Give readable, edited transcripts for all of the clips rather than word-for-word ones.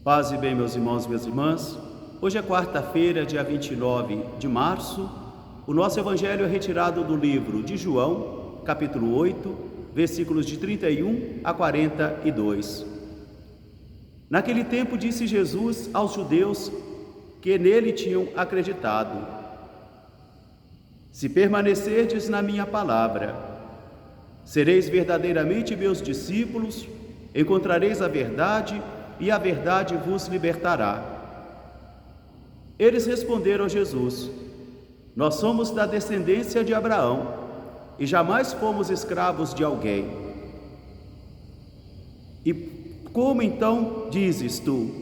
Paz e bem, meus irmãos e minhas irmãs. Hoje é quarta-feira, dia 29 de março. O nosso evangelho é retirado do livro de João, capítulo 8, versículos de 31 a 42. Naquele tempo disse Jesus aos judeus que nele tinham acreditado: se permanecerdes na minha palavra, sereis verdadeiramente meus discípulos, encontrareis a verdade e a verdade vos libertará. Eles responderam a Jesus: nós somos da descendência de Abraão e jamais fomos escravos de alguém. E como então dizes tu,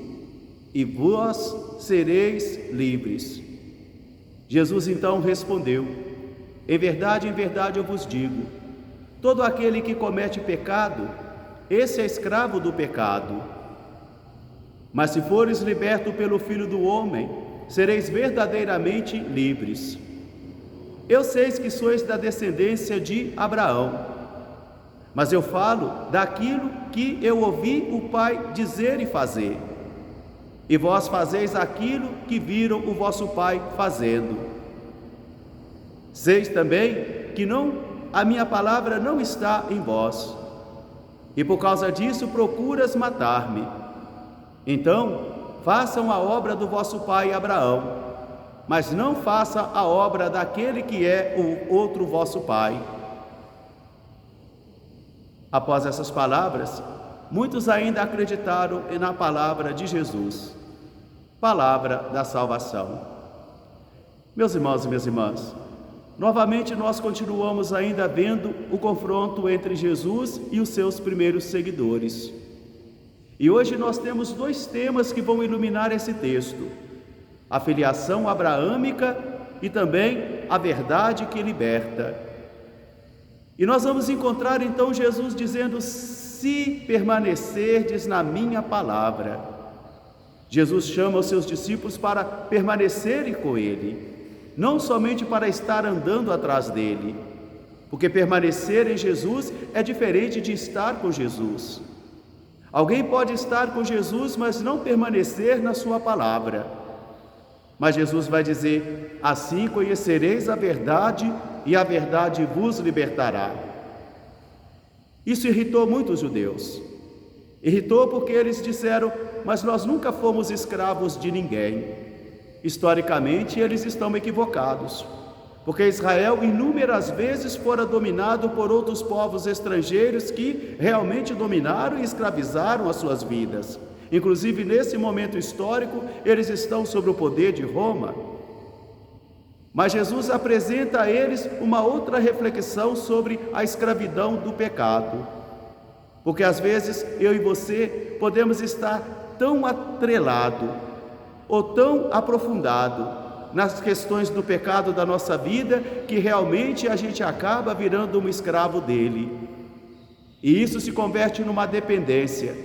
e vós sereis livres? Jesus então respondeu: em verdade eu vos digo, todo aquele que comete pecado, esse é escravo do pecado. Mas se fores liberto pelo Filho do Homem, sereis verdadeiramente livres. Eu sei que sois da descendência de Abraão, mas eu falo daquilo que eu ouvi o Pai dizer e fazer. E vós fazeis aquilo que viram o vosso Pai fazendo. Seis também que a minha palavra não está em vós, e por causa disso procuras matar-me. Então, façam a obra do vosso pai Abraão, mas não faça a obra daquele que é o outro vosso pai. Após essas palavras, muitos ainda acreditaram na palavra de Jesus, palavra da salvação. Meus irmãos e minhas irmãs, novamente nós continuamos ainda vendo o confronto entre Jesus e os seus primeiros seguidores. E hoje nós temos dois temas que vão iluminar esse texto: a filiação abraâmica e também a verdade que liberta. E nós vamos encontrar então Jesus dizendo: se permanecerdes na minha palavra. Jesus chama os seus discípulos para permanecerem com Ele, não somente para estar andando atrás dele, porque permanecer em Jesus é diferente de estar com Jesus. Alguém pode estar com Jesus, mas não permanecer na sua palavra. Mas Jesus vai dizer: assim conhecereis a verdade e a verdade vos libertará. Isso irritou muitos judeus. Irritou porque eles disseram: mas nós nunca fomos escravos de ninguém. Historicamente, eles estão equivocados, porque Israel inúmeras vezes fora dominado por outros povos estrangeiros que realmente dominaram e escravizaram as suas vidas. Inclusive, nesse momento histórico, eles estão sob o poder de Roma. Mas Jesus apresenta a eles uma outra reflexão sobre a escravidão do pecado. Porque às vezes eu e você podemos estar tão atrelado ou tão aprofundado nas questões do pecado da nossa vida, que realmente a gente acaba virando um escravo dele. E isso se converte numa dependência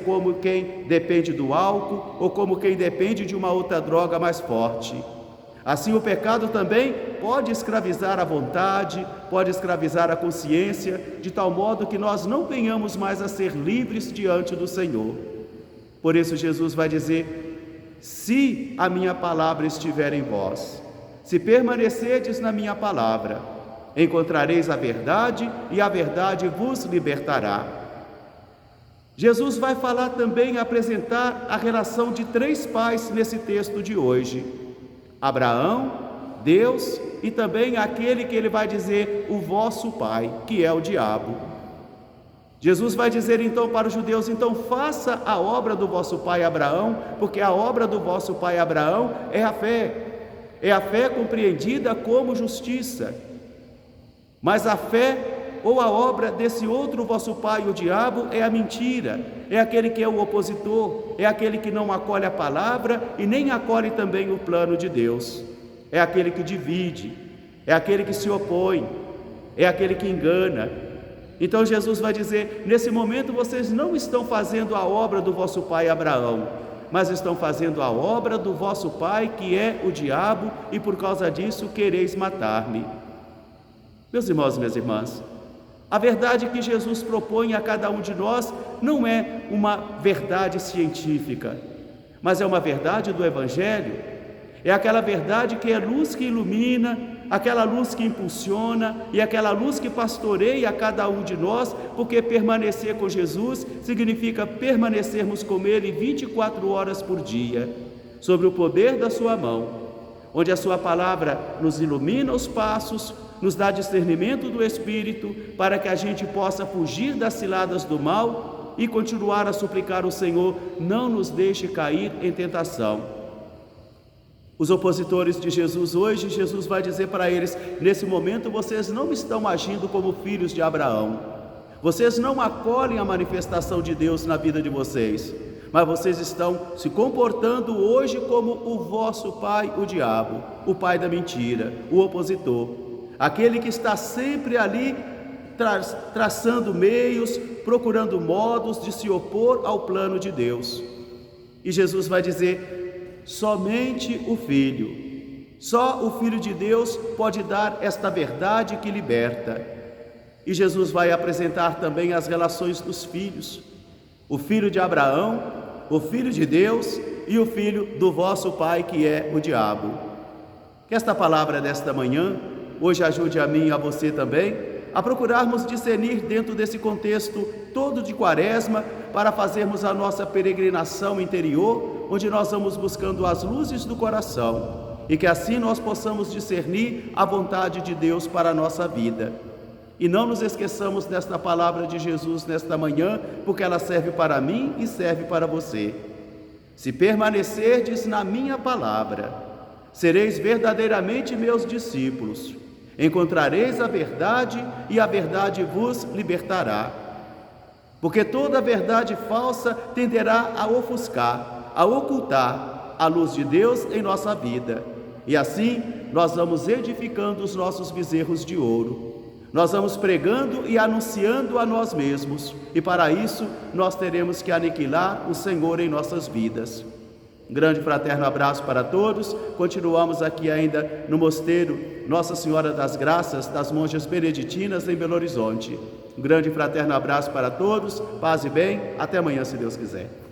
como quem depende do álcool ou como quem depende de uma outra droga mais forte. Assim, o pecado também pode escravizar a vontade, pode escravizar a consciência, de tal modo que nós não venhamos mais a ser livres diante do Senhor. Por isso Jesus vai dizer: se a minha palavra estiver em vós, se permanecerdes na minha palavra, encontrareis a verdade e a verdade vos libertará. Jesus vai falar também, apresentar a relação de três pais nesse texto de hoje: Abraão, Deus e também aquele que ele vai dizer o vosso pai, que é o diabo. Jesus vai dizer então para os judeus: então faça a obra do vosso pai Abraão, porque a obra do vosso pai Abraão é a fé compreendida como justiça. Mas a fé ou a obra desse outro vosso pai, o diabo, é a mentira, é aquele que é o opositor, é aquele que não acolhe a palavra e nem acolhe também o plano de Deus, é aquele que divide, é aquele que se opõe, é aquele que engana. Então Jesus vai dizer: nesse momento vocês não estão fazendo a obra do vosso pai Abraão, mas estão fazendo a obra do vosso pai, que é o diabo, e por causa disso quereis matar-me. Meus irmãos e minhas irmãs, a verdade que Jesus propõe a cada um de nós não é uma verdade científica, mas é uma verdade do Evangelho. É aquela verdade que é luz que ilumina, aquela luz que impulsiona e aquela luz que pastoreia a cada um de nós, porque permanecer com Jesus significa permanecermos com Ele 24 horas por dia, sobre o poder da sua mão, onde a sua palavra nos ilumina os passos, nos dá discernimento do Espírito, para que a gente possa fugir das ciladas do mal e continuar a suplicar ao Senhor: não nos deixe cair em tentação. Os opositores de Jesus hoje, Jesus vai dizer para eles: nesse momento vocês não estão agindo como filhos de Abraão, vocês não acolhem a manifestação de Deus na vida de vocês, mas vocês estão se comportando hoje como o vosso pai, o diabo, o pai da mentira, o opositor, aquele que está sempre ali traçando meios, procurando modos de se opor ao plano de Deus. E Jesus vai dizer: somente o Filho, só o Filho de Deus pode dar esta verdade que liberta. E Jesus vai apresentar também as relações dos filhos: o filho de Abraão, o filho de Deus e o filho do vosso pai, que é o diabo. Que esta palavra desta manhã hoje ajude a mim e a você também a procurarmos discernir dentro desse contexto todo de Quaresma, para fazermos a nossa peregrinação interior, onde nós vamos buscando as luzes do coração, e que assim nós possamos discernir a vontade de Deus para a nossa vida. E não nos esqueçamos desta palavra de Jesus nesta manhã, porque ela serve para mim e serve para você. Se permanecerdes na minha palavra, sereis verdadeiramente meus discípulos. Encontrareis a verdade e a verdade vos libertará. Porque toda verdade falsa tenderá a ofuscar, a ocultar a luz de Deus em nossa vida. E assim nós vamos edificando os nossos bezerros de ouro. Nós vamos pregando e anunciando a nós mesmos. E para isso nós teremos que aniquilar o Senhor em nossas vidas. Um grande fraterno abraço para todos. Continuamos aqui ainda no mosteiro Nossa Senhora das Graças das Monjas Beneditinas em Belo Horizonte. Um grande fraterno abraço para todos, paz e bem, até amanhã se Deus quiser.